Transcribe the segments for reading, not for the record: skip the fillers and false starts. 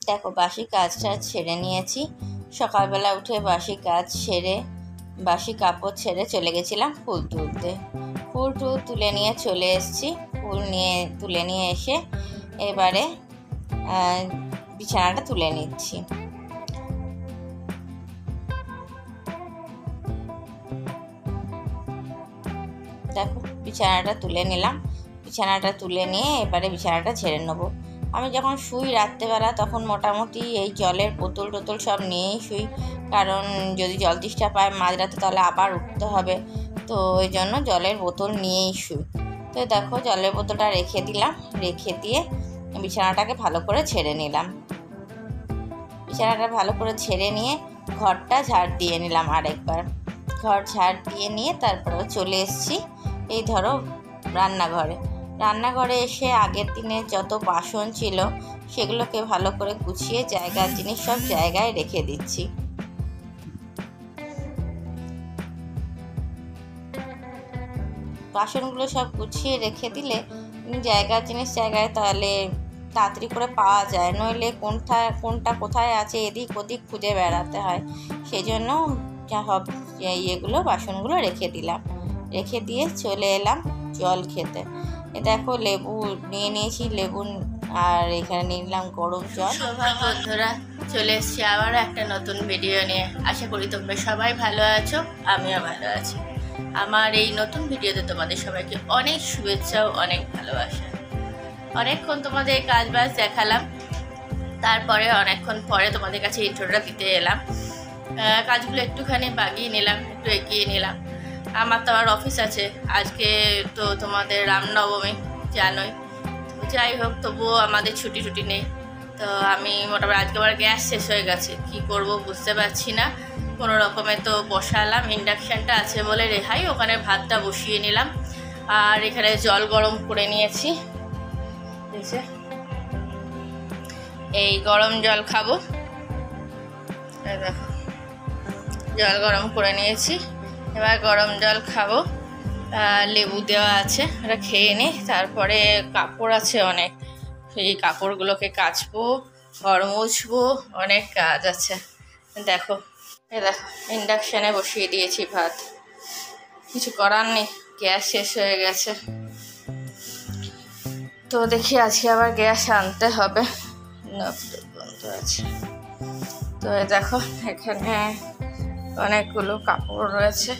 দেখো বাসি কাজটা ছেড়ে নিয়েছি। সকালবেলা উঠে বাসি কাজ সেরে বাসি কাপড় ছেড়ে চলে গেছিলাম ফুল তুলতে। ফুল তুলে নিয়ে চলে এসেছি। তুলে নিয়ে এসে এবারে বিছানাটা তুলে নিচ্ছি। দেখো বিছানাটা তুলে নিলাম। বিছানাটা তুলে নিয়ে এবারে বিছানাটা ঝেড়ে নেবো। আমি যখন শুই রাত্রেবেলা তখন মোটামুটি এই জলের বোতল টোতল সব নিয়েই শুই, কারণ যদি জল তেষ্টা পায় মাঝরাতে তাহলে আবার উঠতে হবে, তো ওই জন্য জলের বোতল নিয়েই শুই। তো দেখো জলের বোতলটা রেখে দিলাম। রেখে দিয়ে বিছানাটাকে ভালো করে ঝেড়ে নিলাম। বিছানাটা ভালো করে ঝেড়ে নিয়ে ঘরটা ঝাড় দিয়ে নিলাম আরেকবার। ঘর ঝাড় দিয়ে নিয়ে তারপরে চলে এসেছি এই ধরো রান্নাঘরে এসে আগের দিনে যত বাসন ছিল সেগুলোকে ভালো করে গুছিয়ে জায়গার জিনিস সব জায়গায় রেখে দিচ্ছি। বাসনগুলো সব গুছিয়ে রেখে দিলে জায়গার জিনিস জায়গায় তাহলে তাড়াতাড়ি করে পাওয়া যায়, নইলে কোনটা কোথায় আছে এদিক ওদিক খুঁজে বেড়াতে হয়। সেই জন্য সব বাসনগুলো রেখে দিলাম। রেখে দিয়ে চলে এলাম জল খেতে। দেখো লেবু নিয়ে নিয়েছি, লেবু আর এখানে নিয়ে নিলাম গরম জল। বন্ধুরা চলে এসেছি আবার একটা নতুন ভিডিও নিয়ে। আশা করি তোমরা সবাই ভালো আছো, আমিও ভালো আছি। আমার এই নতুন ভিডিওতে তোমাদের সবাইকে অনেক শুভেচ্ছা ও অনেক ভালোবাসা। অনেকক্ষণ তোমাদের কাজ বাজ দেখালাম, তারপরে অনেকক্ষণ পরে তোমাদের কাছে ইন্ট্রোটা দিতে এলাম। কাজগুলো একটুখানি বাগিয়ে নিলাম, একটু এগিয়ে নিলাম। আমার তো আবার অফিস আছে আজকে, তো তোমাদের রামনবমী জানোই। যাই হোক, তবুও আমাদের ছুটি নেই। তো আমি মোটামুটি আজকে আবার গ্যাস শেষ হয়ে গেছে, কি করব বুঝতে পারছি না। কোনো রকমে তো বসালাম, ইন্ডাকশানটা আছে বলে রেহাই, ওখানে ভাতটা বসিয়ে নিলাম। আর এখানে জল গরম করে নিয়েছি। এই গরম জল খাবো, দেখো জল গরম করে নিয়েছি। এবার গরম জল খাবো, লেবু দেওয়া আছে, ওটা খেয়ে নিই। তারপরে কাপড় আছে অনেক, সেই কাপড়গুলোকে কাচবো, ঘর মুছবো, অনেক কাজ আছে। দেখো ইন্ডাকশানে বসিয়ে দিয়েছি ভাত, কিছু করার নেই, গ্যাস শেষ হয়ে গেছে। তো দেখি আজকে আবার গ্যাস আনতে হবে, বন্ধ আছে। তো দেখো এখানে অনেকগুলো কাপড় রয়েছে,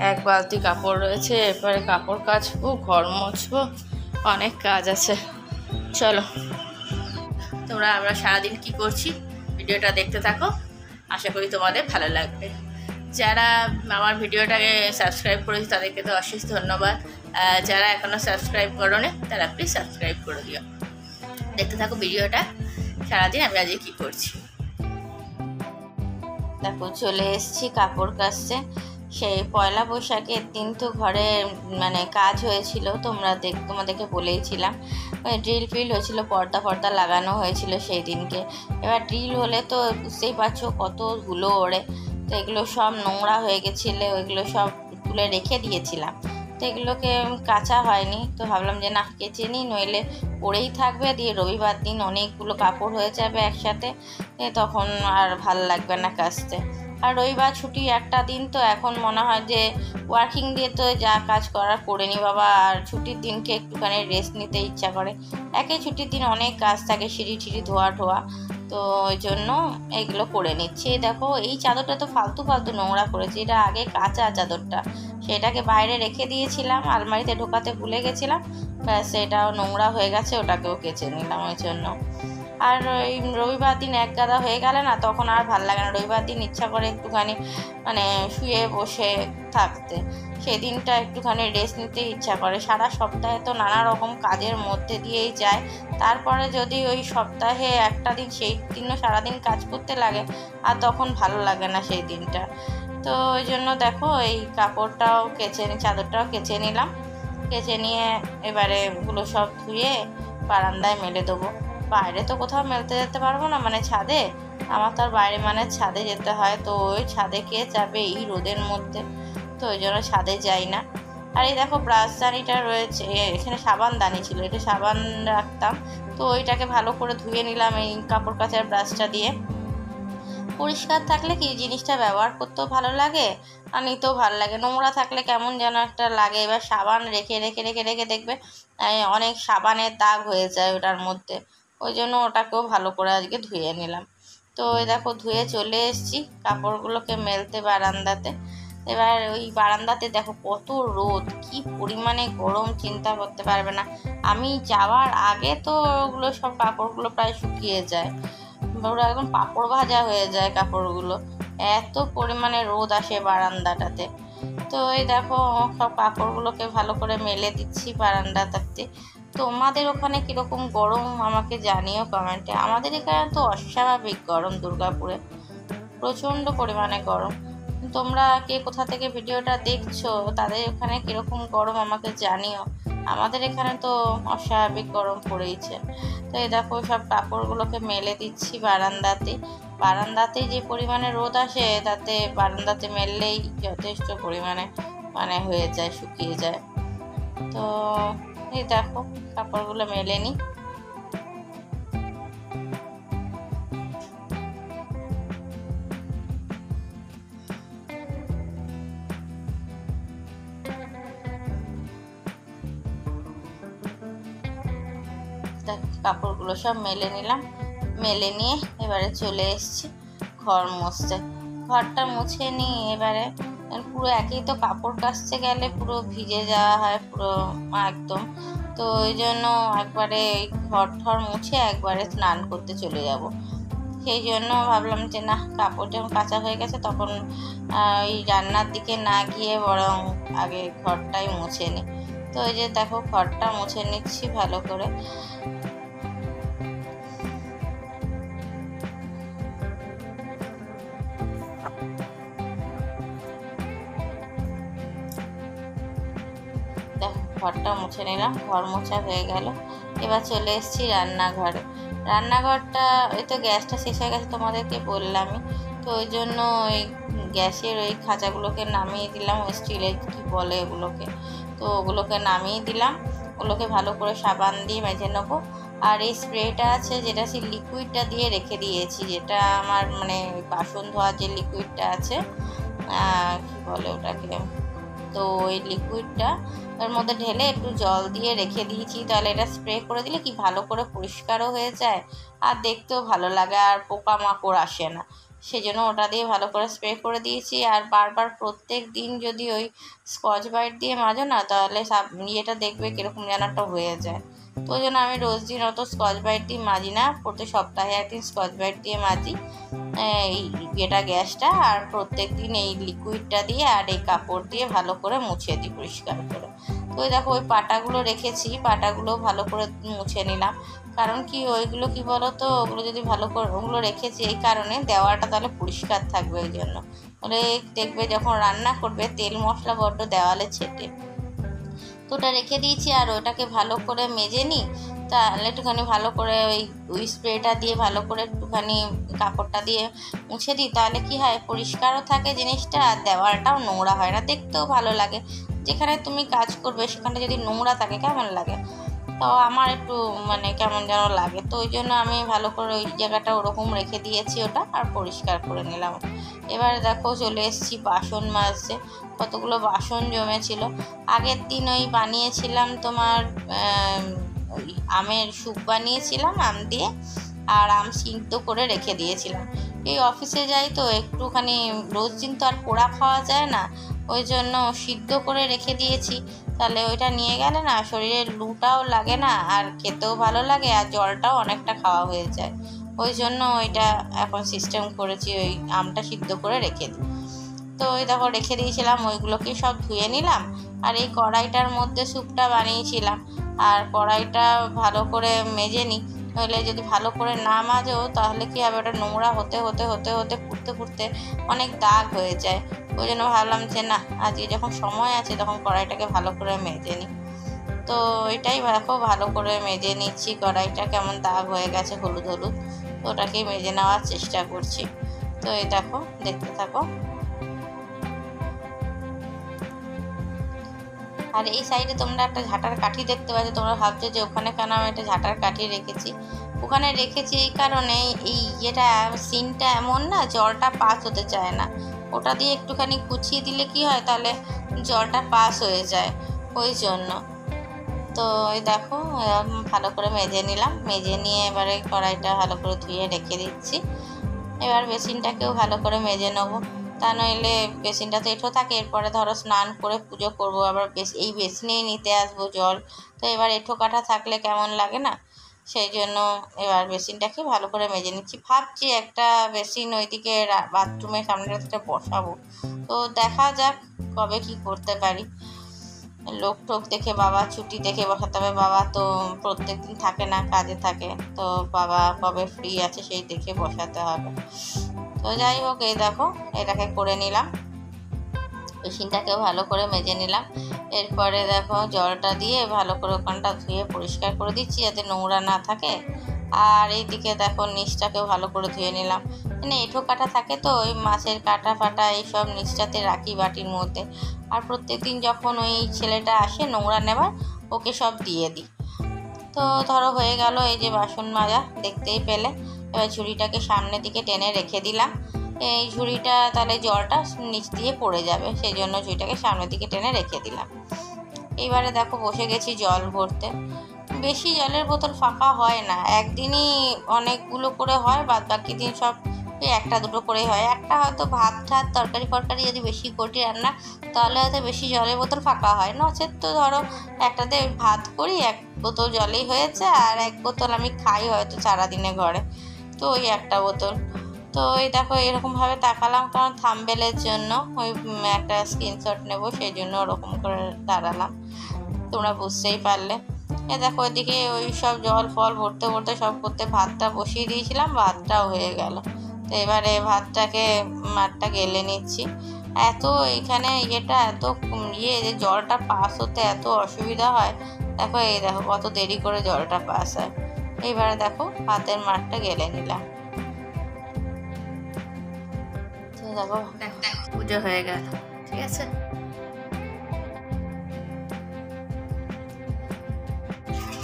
এক বালতি কাপড় রয়েছে। এরপরে কাপড় কাচবো, ঘর মুছবো, অনেক কাজ আছে। চলো আমরা সারাদিন কি করছি ভিডিওটা দেখতে থাকো, আশা করি তোমাদের ভালো লাগবে। যারা আমার ভিডিওটাকে সাবস্ক্রাইব করেছে তাদেরকে তো অশেষ ধন্যবাদ। যারা এখনও সাবস্ক্রাইব করোনি তারা প্লিজ সাবস্ক্রাইব করে দিও। দেখতে থাকো ভিডিওটা, সারাদিন আমি আজকে কী করছি। দেখো চলে এসেছি কাপড় কাচতে। সেই পয়লা বৈশাখের দিন তো ঘরে কাজ হয়েছিল, তোমাদেরকে বলেইছিলাম। ড্রিল ফিল হয়েছিল, পর্দা লাগানো হয়েছিল সেই দিনকে। এবার ড্রিল হলে তো বুঝতেই পারছো কত ধুলো ওড়ে, তো এগুলো সব নোংরা হয়ে গেছিলো, ওইগুলো সব তুলে রেখে দিয়েছিলাম। তো এগুলোকে কাচা হয়নি, তো ভাবলাম যে না কেচে নিই, নইলে পড়েই থাকবে, দিয়ে রবিবার দিন অনেকগুলো কাপড় হয়ে যাবে একসাথে, তখন আর ভাল লাগবে না কাচতে। আর রবিবার ছুটি একটা দিন, তো এখন মনে হয় যে ওয়ার্কিং দিয়ে তো যা কাজ করার করে নি বাবা, আর ছুটির দিনকে একটুখানি রেস্ট নিতে ইচ্ছা করে। একই ছুটির দিন অনেক কাজ থাকে, সিঁড়ি ধোয়া, তো ওই জন্য এইগুলো করে নিচ্ছি। দেখো এই চাদরটা তো ফালতু নোংরা করেছি, এটা আগে কাঁচা চাদরটা, সেটাকে বাইরে রেখে দিয়েছিলাম, আলমারিতে ঢোকাতে ভুলে গেছিলাম, ব্যাস এটাও নোংরা হয়ে গেছে, ওটাকেও কেচে নিলাম ওই জন্য। আর ওই রবিবার দিন এক গাদা হয়ে গেলে না, তখন আর ভাল লাগে না। রবিবার দিন ইচ্ছা করে একটুখানি শুয়ে বসে থাকতে, সেই দিনটা একটুখানি রেস্ট নিতে ইচ্ছা করে। সারা সপ্তাহে তো নানা রকম কাজের মধ্যে দিয়েই যায়, তারপরে যদি ওই সপ্তাহে একটা দিন, সেই দিনও সারাদিন কাজ করতে লাগে, আর তখন ভালো লাগে না সেই দিনটা। তো ওই জন্য দেখো এই কাপড়টাও চাদরটাও কেচে নিলাম। কেচে নিয়ে এবারে ওগুলো সব ধুয়ে বারান্দায় মেলে দেবো। বাইরে তো কোথাও মেলতে যেতে পারবো না, ছাদে, আমার তো আর বাইরে ছাদে যেতে হয়, তো ওই ছাদে কে যাবে এই রোদের মধ্যে, তো ওই জন্য ছাদে যাই না। আর এই দেখো ব্রাশদানিটা রয়েছে, এখানে সাবানদানি ছিল, এটা সাবান রাখতাম, তো ওইটাকে ভালো করে ধুয়ে নিলাম এই কাপড় কাচার ব্রাশটা দিয়ে। পরিষ্কার থাকলে কি জিনিসটা ব্যবহার করতেও ভালো লাগে আর নিতেও ভালো লাগে, নোংরা থাকলে কেমন যেন একটা লাগে। এবার সাবান রেখে রেখে রেখে রেখে দেখবে অনেক সাবানের দাগ হয়ে যায় ওটার মধ্যে, ওই জন্য ওটাকেও ভালো করে আজকে ধুয়ে নিলাম। তো ওই দেখো ধুয়ে চলে এসেছি কাপড়গুলোকে মেলতে বারান্দাতে। এবার ওই বারান্দাতে দেখো কত রোদ, কি পরিমাণে গরম চিন্তা করতে পারবে না। আমি যাওয়ার আগে তো ওগুলো সব কাপড়গুলো প্রায় শুকিয়ে যায়, ওরা একদম পাঁপড় ভাজা হয়ে যায় কাপড়গুলো, এত পরিমাণে রোদ আসে বারান্দাটাতে। তো এই দেখো সব কাপড়গুলোকে ভালো করে মেলে দিচ্ছি বারান্দাটাতে। তোমাদের ওখানে কীরকম গরম আমাকে জানিও কমেন্টে। আমাদের এখানে তো অস্বাভাবিক গরম, দুর্গাপুরে প্রচণ্ড পরিমাণে গরম। তোমরা কে কোথা থেকে ভিডিওটা দেখছো তাদের ওখানে কীরকম গরম আমাকে জানিও। আমাদের এখানে তো অস্বাভাবিক গরম পড়েইছে। তো এই দেখো সব কাপড়গুলোকে মেলে দিচ্ছি বারান্দাতে। বারান্দাতে যে পরিমাণে রোদ আসে তাতে বারান্দাতে মেললেই যথেষ্ট পরিমাণে হয়ে যায়, শুকিয়ে যায়। তো এই দেখো কাপড়গুলো মেলে নিই। কাপড়গুলো সব মেলে নিলাম, মেলে নিয়ে এবারে চলে এসেছি ঘর মুছতে। ঘরটা মুছে নিয়ে এবারে পুরো একই তো কাপড় কাচতে গেলে পুরো ভিজে যাওয়া হয় পুরো একদম, তো ওই জন্য একবারে ঘর ঠর মুছে একবারে স্নান করতে চলে যাব। সেই জন্য ভাবলাম যে না, কাপড় যখন কাচা হয়ে গেছে তখন ওই রান্নার দিকে না গিয়ে বরং আগে ঘরটাই মুছে নিই। তো ওই যে দেখো ঘরটা মুছে নিচ্ছি ভালো করে। দেখো ঘরটা মুছে নিলাম, ঘর মোছা হয়ে গেল। এবার চলে এসেছি রান্নাঘরে। রান্নাঘরটা ওই তো গ্যাসটা শেষ হয়ে গেছে তোমাদেরকে বললামই, তো ওই জন্য ওই গ্যাসের ওই খাঁচাগুলোকে নামিয়ে দিলাম, ওই স্টিলের কী বলে ওগুলোকে, তো ওগুলোকে নামিয়ে দিলাম। ওগুলোকে ভালো করে সাবান দিয়ে মেজে নেবো। আর এই স্প্রেটা আছে যেটা সেই লিকুইডটা দিয়ে রেখে দিয়েছি, যেটা আমার বাসন ধোয়ার যে লিকুইডটা আছে, কী বলে ওটাকে, তো ওই লিকুইডটা এর মধ্যে ঢেলে একটু জল দিয়ে রেখে দিয়েছি, তাহলে এটা স্প্রে করে দিলে কি ভালো করে পরিষ্কারও হয়ে যায় আর দেখতেও ভালো লাগে আর পোকামাকড় আসে না, সেজন্য ওটা দিয়ে ভালো করে স্প্রে করে দিয়েছি। আর বারবার প্রত্যেক দিন যদি ওই স্কচ ব্রাইট দিয়ে মাজো না তাহলে ইয়েটা দেখবে কীরকম যেন একটা হয়ে যায়। তো ওই জন্য আমি রোজ দিন অত স্কচ ব্রাইট দিয়ে মাজি না, প্রত্যেক সপ্তাহে একদিন স্কচ ব্রাইট দিয়ে মাজি এই এটা গ্যাসটা, আর প্রত্যেক দিন এই লিকুইডটা দিয়ে আর এই কাপড় দিয়ে ভালো করে মুছে দিই পরিষ্কার করে। তো ওই দেখো ওই পাটাগুলো রেখেছি, পাটাগুলো ভালো করে মুছে নিলাম। কারণ কি ওইগুলো কি বলো তো, ওগুলো যদি ভালো করে ওগুলো রেখেছি এই কারণে দেওয়াটা তাহলে পরিষ্কার থাকবে, ওই জন্য। তাহলে দেখবে যখন রান্না করবে তেল মশলা বড্ড দেওয়ালে ছেটে, তো ওটা রেখে দিয়েছি। আর ওটাকে ভালো করে মেজে নিই, তাহলে একটুখানি ভালো করে ওই স্প্রেটা দিয়ে ভালো করে একটুখানি কাপড়টা দিয়ে মুছে দিই, তাহলে কি হয় পরিষ্কারও থাকে জিনিসটা আর দেওয়ালটাও নোংরা হয় না, দেখতেও ভালো লাগে। যেখানে তুমি কাজ করবে সেখানে যদি নোংরা থাকে কেমন লাগে, তো আমার একটু কেমন যেন লাগে, তো ওই জন্য আমি ভালো করে ওই জায়গাটা ওরকম রেখে দিয়েছি ওটা, আর পরিষ্কার করে নিলাম। এবার দেখো চলে এসেছি বাসন মাজতে। কতগুলো বাসন জমেছিল, আগের দিন ওই বানিয়েছিলাম তোমার ওই আমের স্যুপ বানিয়েছিলাম আম দিয়ে, আর আম সিদ্ধ করে রেখে দিয়েছিলাম। এই অফিসে যাই তো একটুখানি, রোজ দিন তো আর পোড়া খাওয়া যায় না, ওই জন্য সিদ্ধ করে রেখে দিয়েছি, তাহলে ওইটা নিয়ে গেলে না শরীরে লুটাও লাগে না আর খেতেও ভালো লাগে আর জলটাও অনেকটা খাওয়া হয়ে যায়, ওই জন্য ওইটা এখন সিস্টেম করেছি ওই আমটা সিদ্ধ করে রেখে দিই। তো ওই দেখো রেখে দিয়েছিলাম, ওইগুলোকে সব ধুয়ে নিলাম। আর এই কড়াইটার মধ্যে স্যুপটা বানিয়েছিলাম, আর কড়াইটা ভালো করে মেজে নিই, নইলে যদি ভালো করে না মাজো তাহলে কী হবে, ওটা নোংরা হতে হতে হতে হতে ফুটতে ফুটতে অনেক দাগ হয়ে যায়। ওই জন্য ভাবলাম যে না, আজকে যখন সময় আছে তখন কড়াইটাকে ভালো করে মেজে নিই। তো এটাই দেখো ভালো করে মেজে নিচ্ছি, কড়াইটা কেমন দাগ হয়ে গেছে হলুদ হলুদ, তো ওটাকে মেজে নেওয়ার চেষ্টা করছি। তো এই দেখো দেখতে থাকো। আর এই সাইডে তোমরা একটা ঝাঁটার কাঠি দেখতে পাচ্ছ। তোমরা ভাবছো যে ওখানে কেন আমি একটা ঝাঁটার কাঠি রেখেছি। ওখানে রেখেছি এই কারণে, এই সিনটা এমন না, জলটা পাস হতে চায় না। ওটা দিয়ে একটুখানি কুচিয়ে দিলে কি হয়, তাহলে জলটা পাস হয়ে যায়, ওই জন্য। তো এই দেখো ভালো করে মেজে নিলাম। মেজে নিয়ে এবারে কড়াইটা ভালো করে ধুয়ে রেখে দিচ্ছি। এবার বেসিনটাকেও ভালো করে মেজে নেবো, তা নইলে বেসিনটা তো এঁঠো থাকে। এরপরে ধরো স্নান করে পুজো করবো, আবার এই বেসিনেই নিতে আসবো জল। তো এবার এঁঠো কাটা থাকলে কেমন লাগে না, সেই জন্য এবার বেসিনটাকে ভালো করে মেজে নিচ্ছি। ভাবছি একটা বেসিন ওইদিকে বাথরুমের সামনেটা বসাবো। তো দেখা যাক কবে কি করতে পারি। লোক টোক দেখে, বাবা ছুটি দেখে বসাতে হবে। বাবা তো প্রত্যেক দিন থাকে না, কাজে থাকে। তো বাবা কবে ফ্রি আছে সেই দেখে বসাতে হবে। তো যাই হোক, এই দেখো এটাকে করে নিলাম, বেসিনটাকেও ভালো করে মেজে নিলাম। এরপরে দেখো জলটা দিয়ে ভালো করে ওখানটা ধুয়ে পরিষ্কার করে দিচ্ছি যাতে নোংরা না থাকে। আর এইদিকে দেখো নিচটাকেও ভালো করে ধুয়ে নিলাম। মানে এঁঠো কাটা থাকে তো, ওই মাছের কাটা ফাটা এইসব নিচটাতে রাখি বাটির মধ্যে। আর প্রত্যেকদিন যখন ওই ছেলেটা আসে নোংরা নেবার, ওকে সব দিয়ে দিই। তো ধরো হয়ে গেল এই যে বাসন মাজা, দেখতেই পেলে। এবার ঝুড়িটাকে সামনের দিকে টেনে রেখে দিলাম। এই ঝুড়িটা তাহলে জলটা নিচ দিয়ে পড়ে যাবে, সেই জন্য ঝুড়িটাকে সামনের দিকে টেনে রেখে দিলাম। এইবারে দেখো বসে গেছি জল ভরতে। বেশি জলের বোতল ফাঁকা হয় না, একদিনই অনেকগুলো করে হয়, বাদ বাকি দিন সব একটা দুটো করেই হয়। একটা হয়তো ভাত ঠাত তরকারি ফরকারি যদি বেশি করি রান্না, তাহলে হয়তো বেশি জলের বোতল ফাঁকা হয়। নচেত তো ধরো একটাতে ভাত করি, এক বোতল জলেই হয়েছে, আর এক বোতল আমি খাই হয়তো সারাদিনে ঘরে, তো ওই একটা বোতল। তো এই দেখো এরকমভাবে তাকালাম, কারণ থাম্বনেলের জন্য ওই একটা স্ক্রিনশট নেব, সেই জন্য ওরকম করে দাঁড়ালাম, তোমরা বুঝতেই পারলে। এ দেখো ওইদিকে ওই সব জল ফল ভরতে ভরতে সব করতে ভাতটা বসিয়ে দিয়েছিলাম, ভাতটাও হয়ে গেল। তো এবারে ভাতটাকে মাঠটা গেলে নিচ্ছি। এত এখানে এত যে জলটা পাস হতে এত অসুবিধা হয়। দেখো এই দেখো কত দেরি করে জলটা পাস হয়। এইবারে দেখো ভাতের মাঠটা গেলে নিলাম। দেখো পুজো হয়ে গেল, ঠিক আছে।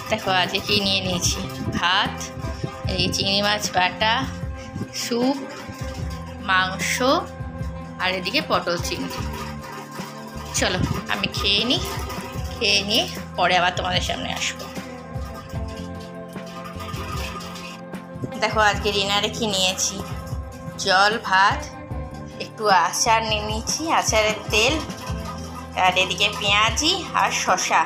দেখো আজকে কি নিয়ে নিয়েছি, ভাত, এই চিংড়ি মাছ বাটা, স্যুপ, মাংস, আর এদিকে পটল চিংড়ি। চলো আমি খেয়ে নিয়ে পরে আবার তোমাদের সামনে আসবো। দেখো আজকে ডিনারে কি নিয়েছি, জল ভাত, একটু আচার নিয়ে নিয়েছি, আচারের তেল, আর এদিকে পেঁয়াজি আর শসা।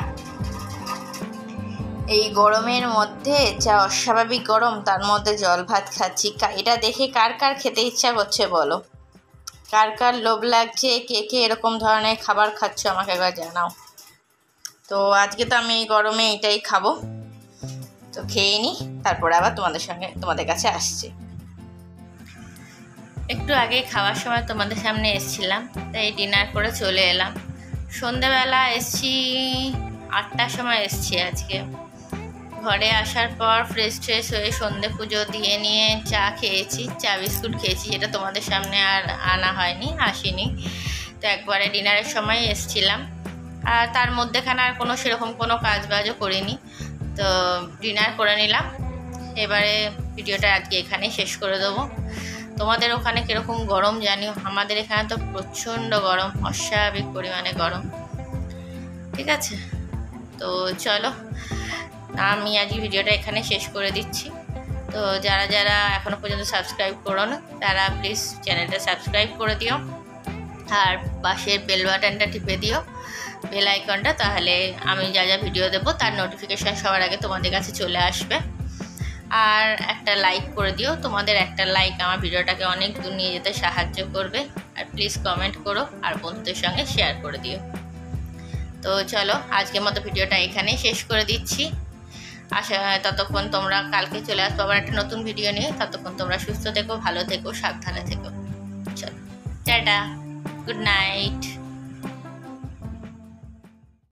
এই গরমের মধ্যে যা অস্বাভাবিক গরম, তার মধ্যে জল ভাত খাচ্ছি। এটা দেখে কার কার খেতে ইচ্ছা করছে বলো, কার কার লোভ লাগছে, কে কে এরকম ধরনের খাবার খাচ্ছ আমাকে একবার জানাও। তো আজকে তো আমি এই গরমে এটাই খাবো। তো খেয়ে নিই, তারপরে আবার তোমাদের কাছে আসছি। একটু আগে খাওয়ার সময় তোমাদের সামনে এসেছিলাম, তাই ডিনার করে চলে এলাম। সন্ধ্যেবেলা এসছি, 8টার সময় এসছি আজকে। ঘরে আসার পর ফ্রেশ হয়ে সন্ধে পুজো দিয়ে নিয়ে চা খেয়েছি, চা বিস্কুট খেয়েছি, যেটা তোমাদের সামনে আর আনা হয়নি, আসিনি। তো একবারে ডিনারের সময় এসছিলাম, আর তার মধ্যেখানে আর সেরকম কোনো কাজবাজও করিনি। তো ডিনার করে নিলাম। এবারে ভিডিওটা আজকে এখানেই শেষ করে দেবো। তোমাদের ওখানে কীরকম গরম জানিও, আমাদের এখানে তো প্রচণ্ড গরম, অস্বাভাবিক পরিমাণে গরম, ঠিক আছে। তো চলো আমি আজকে ভিডিওটা এখানে শেষ করে দিচ্ছি। তো যারা যারা এখনও পর্যন্ত সাবস্ক্রাইব করো না, তারা প্লিজ চ্যানেলটা সাবস্ক্রাইব করে দিও, আর পাশের বেল বাটনটা টিপে দিও, বেল আইকনটা, তাহলে আমি যা যা ভিডিও দেবো তার নোটিফিকেশান সবার আগে তোমাদের কাছে চলে আসবে। আর একটা লাইক করে দিও, তোমাদের একটা লাইক আমার ভিডিওটাকে অনেক দূর নিয়ে যেতে সাহায্য করবে। আর প্লিজ কমেন্ট করো, আর বন্ধুদের সঙ্গে শেয়ার করে দিও। তো চলো আজকের মতো ভিডিওটা এখানেই শেষ করে দিচ্ছি। ততক্ষণ তোমরা কালকে চলে আসবো আবার একটা নতুন ভিডিও নিয়ে। ততক্ষণ তোমরা সুস্থ থেকো, ভালো থেকো, সাবধানে থেকো। চলো টাটা, গুড নাইট।